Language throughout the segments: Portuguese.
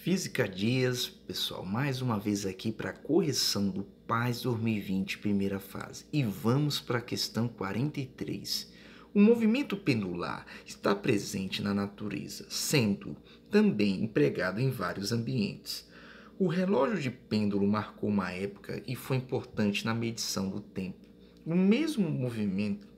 Física Dias, pessoal, mais uma vez aqui para a correção do PAS 2020, primeira fase. E vamos para a questão 43. O movimento pendular está presente na natureza, sendo também empregado em vários ambientes. O relógio de pêndulo marcou uma época e foi importante na medição do tempo. O mesmo movimento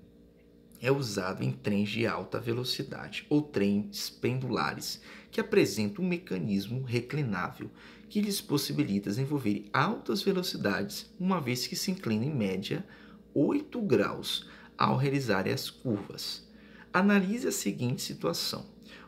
é usado em trens de alta velocidade ou trens pendulares, que apresentam um mecanismo reclinável que lhes possibilita desenvolver altas velocidades, uma vez que se inclina em média 8 graus ao realizar as curvas. Analise a seguinte situação.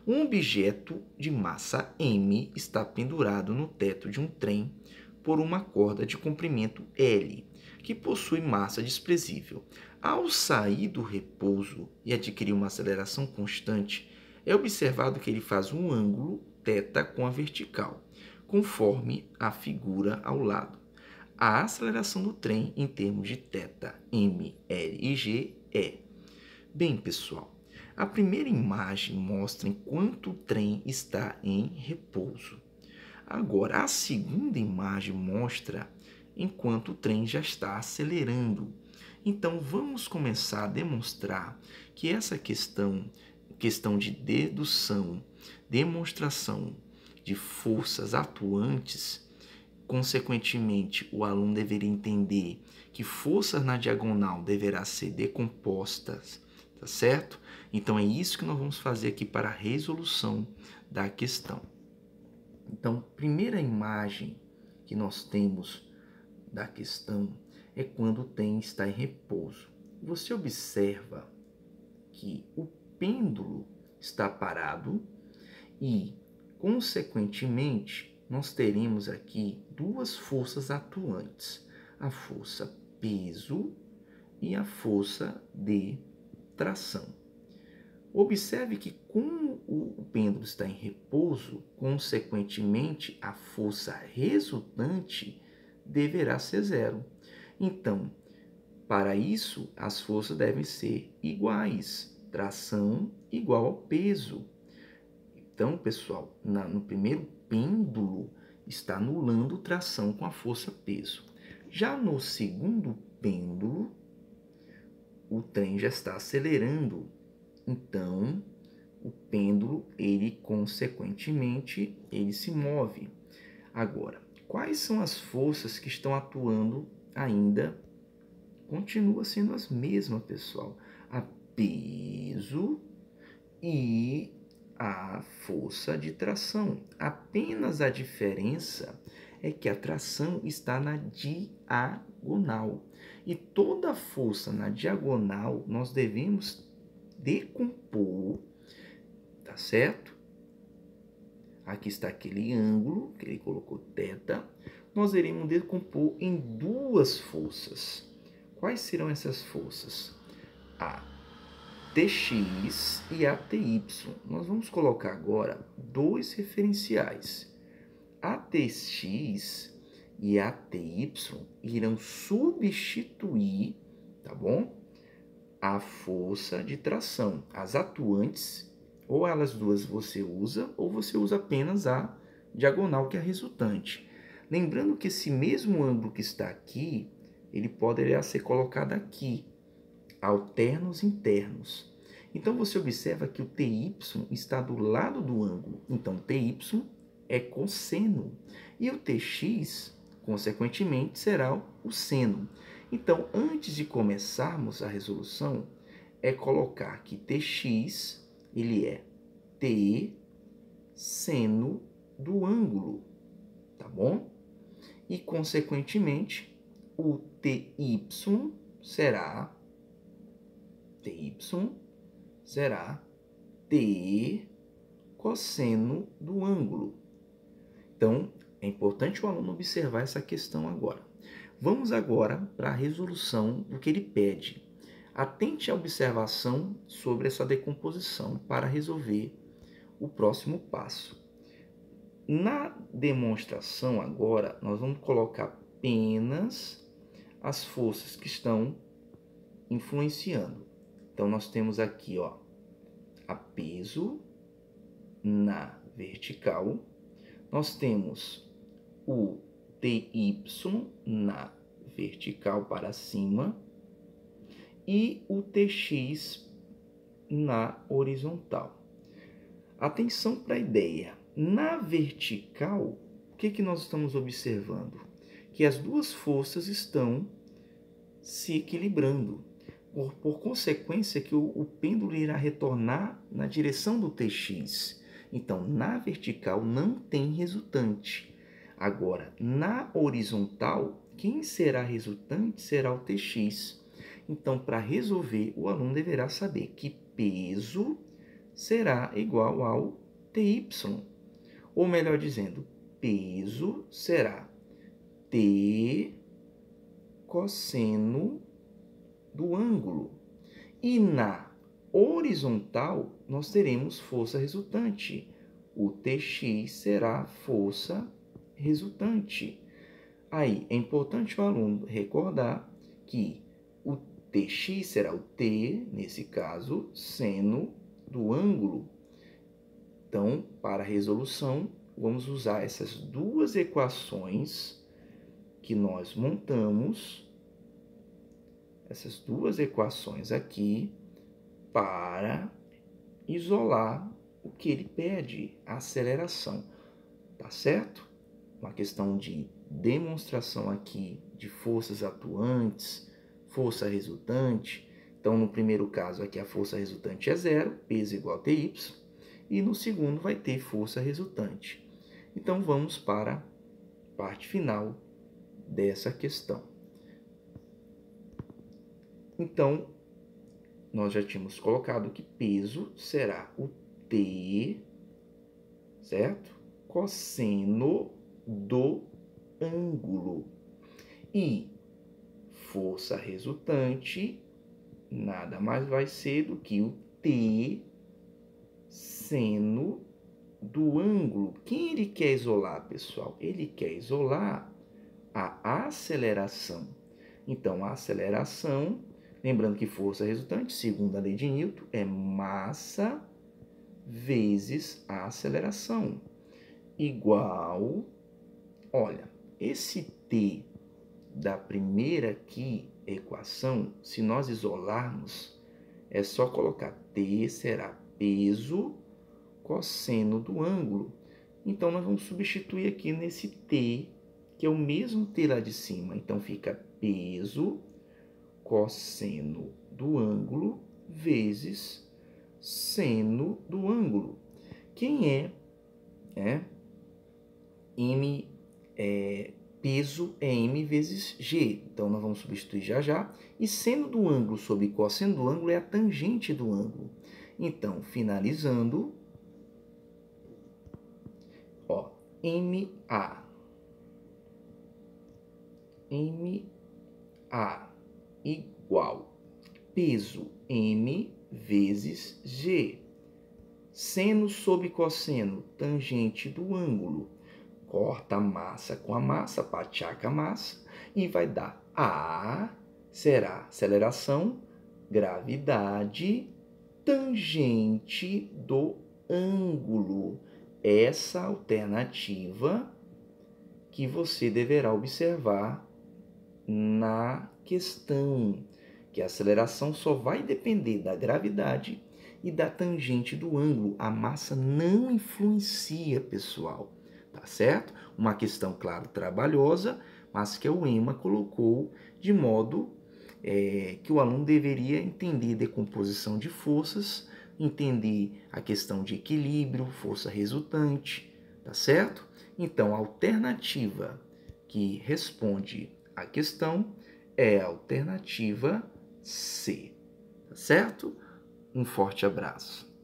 Um objeto de massa m está pendurado no teto de um trem por uma corda de comprimento L, que possui massa desprezível. Ao sair do repouso e adquirir uma aceleração constante, é observado que ele faz um ângulo θ com a vertical, conforme a figura ao lado. A aceleração do trem em termos de θ, m, l e g é... Bem, pessoal, a primeira imagem mostra enquanto o trem está em repouso. Agora, a segunda imagem mostra enquanto o trem já está acelerando. Então, vamos começar a demonstrar que essa questão de dedução, demonstração de forças atuantes, consequentemente, o aluno deveria entender que forças na diagonal deverá ser decompostas, tá certo? Então, é isso que nós vamos fazer aqui para a resolução da questão. Então, primeira imagem que nós temos da questão é quando o trem está em repouso. Você observa que o pêndulo está parado e, consequentemente, nós teremos aqui duas forças atuantes: a força peso e a força de tração. Observe que, como o pêndulo está em repouso, consequentemente, a força resultante deverá ser zero. Então, para isso, as forças devem ser iguais. Tração igual ao peso. Então, pessoal, no primeiro pêndulo, está anulando tração com a força peso. Já no segundo pêndulo, o trem já está acelerando. Então, o pêndulo, consequentemente, ele se move. Agora, quais são as forças que estão atuando ainda? Continua sendo as mesmas, pessoal. A peso e a força de tração. Apenas a diferença é que a tração está na diagonal. E toda força na diagonal nós devemos decompor, tá certo? Aqui está aquele ângulo que ele colocou θ. Nós iremos decompor em duas forças. Quais serão essas forças? A Tx e a Ty. Nós vamos colocar agora dois referenciais. A Tx e a Ty irão substituir, tá bom? A força de tração. As atuantes, ou elas duas você usa, ou você usa apenas a diagonal, que é a resultante. Lembrando que esse mesmo ângulo que está aqui, ele poderia ser colocado aqui, alternos internos. Então, você observa que o Ty está do lado do ângulo. Então, Ty é cosseno. E o Tx, consequentemente, será o seno. Então, antes de começarmos a resolução, é colocar que Tx, ele é T seno do ângulo, tá bom? E, consequentemente, o Ty será T cosseno do ângulo. Então, é importante o aluno observar essa questão agora. Vamos agora para a resolução do que ele pede. Atente à observação sobre essa decomposição para resolver o próximo passo. Na demonstração agora, nós vamos colocar apenas as forças que estão influenciando. Então, nós temos aqui, a peso na vertical. nós temos o TY na vertical para cima e o TX na horizontal. Atenção para a ideia. Na vertical, o que nós estamos observando? Que as duas forças estão se equilibrando. Por consequência, que o pêndulo irá retornar na direção do TX. Então, na vertical não tem resultante. Agora, na horizontal, quem será resultante será o TX. Então, para resolver, o aluno deverá saber que peso será igual ao TY. Ou melhor dizendo, peso será T cosseno do ângulo. E na horizontal, nós teremos força resultante. O TX será força resultante. Aí, é importante o aluno recordar que o TX será o T, nesse caso, seno do ângulo. Então, para a resolução, vamos usar essas duas equações que nós montamos, essas duas equações aqui, para isolar o que ele pede, a aceleração. Tá certo? Uma questão de demonstração aqui de forças atuantes, força resultante. Então, no primeiro caso aqui, a força resultante é 0, peso igual a TY. E no segundo vai ter força resultante. Então, vamos para a parte final dessa questão. Então, nós já tínhamos colocado que peso será o T, certo? Cosseno do ângulo. E força resultante nada mais vai ser do que o T seno do ângulo. Quem ele quer isolar, pessoal? Ele quer isolar a aceleração. Então, a aceleração, lembrando que força resultante, segundo a lei de Newton, é massa vezes a aceleração, igual, olha, esse T da primeira aqui, equação, se nós isolarmos, é só colocar T será peso cosseno do ângulo. Então, nós vamos substituir aqui nesse T, que é o mesmo T lá de cima. Então, fica peso cosseno do ângulo vezes seno do ângulo. Quem é M, peso é M vezes G. Então, nós vamos substituir já já. E seno do ângulo sobre cosseno do ângulo é a tangente do ângulo. Então, finalizando, ó, MA igual peso M vezes G. Seno sobre cosseno, tangente do ângulo. Corta a massa com a massa, pachaca a massa, e vai dar A, será aceleração, gravidade, tangente do ângulo. Essa alternativa que você deverá observar na questão, que a aceleração só vai depender da gravidade e da tangente do ângulo. A massa não influencia, pessoal, tá certo? Uma questão, claro, trabalhosa, mas que o EMA colocou de modo que o aluno deveria entender decomposição de forças, entender a questão de equilíbrio, força resultante, tá certo? Então, a alternativa que responde à questão é a alternativa C, tá certo? Um forte abraço.